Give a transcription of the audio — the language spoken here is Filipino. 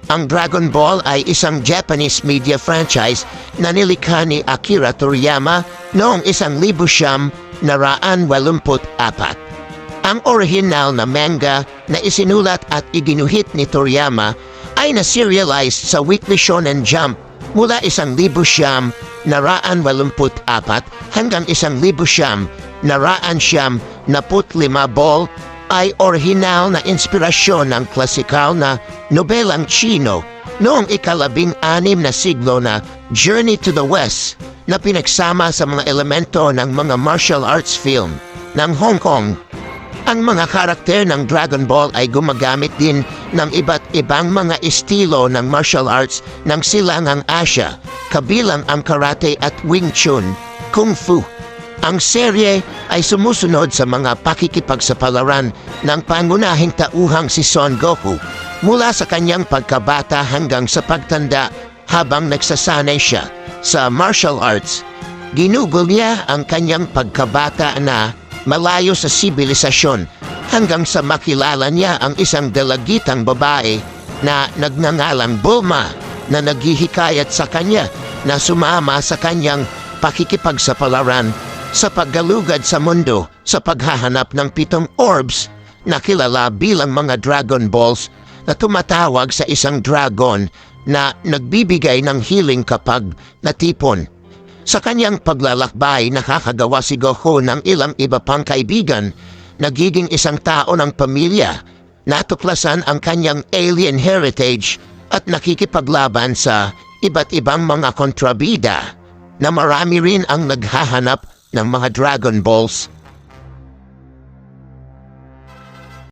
Ang Dragon Ball ay isang Japanese media franchise na nilikha ni Akira Toriyama noong 1984. Ang orihinal na manga na isinulat at iginuhit ni Toriyama ay na-serialized sa Weekly Shonen Jump mula 1984 hanggang 1995. Ay orihinal na inspirasyon ng klasikal na nobelang Chino noong ika-16 na siglo na Journey to the West na pinagsama sa mga elemento ng mga martial arts film ng Hong Kong. Ang mga karakter ng Dragon Ball ay gumagamit din ng iba't ibang mga estilo ng martial arts ng silangang Asya, kabilang ang karate at Wing Chun, Kung Fu. Ang serye ay sumusunod sa mga pakikipagsapalaran ng pangunahing tauhang si Son Goku mula sa kanyang pagkabata hanggang sa pagtanda habang nagsasanay siya sa martial arts. Ginugol niya ang kanyang pagkabata na malayo sa sibilisasyon hanggang sa makilala niya ang isang dalagitang babae na nagngangalang Bulma na naghihikayat sa kanya na sumama sa kanyang pakikipagsapalaran sa paggalugad sa mundo sa paghahanap ng 7 orbs na kilala bilang mga Dragon Balls na tumatawag sa isang dragon na nagbibigay ng healing kapag natipon. Sa kanyang paglalakbay, nakakagawa si Goku ng ilang iba pang kaibigan, nagiging isang tao ng pamilya, natuklasan ang kanyang alien heritage at nakikipaglaban sa iba't ibang mga kontrabida na marami rin ang naghahanap ng mga Dragon Balls.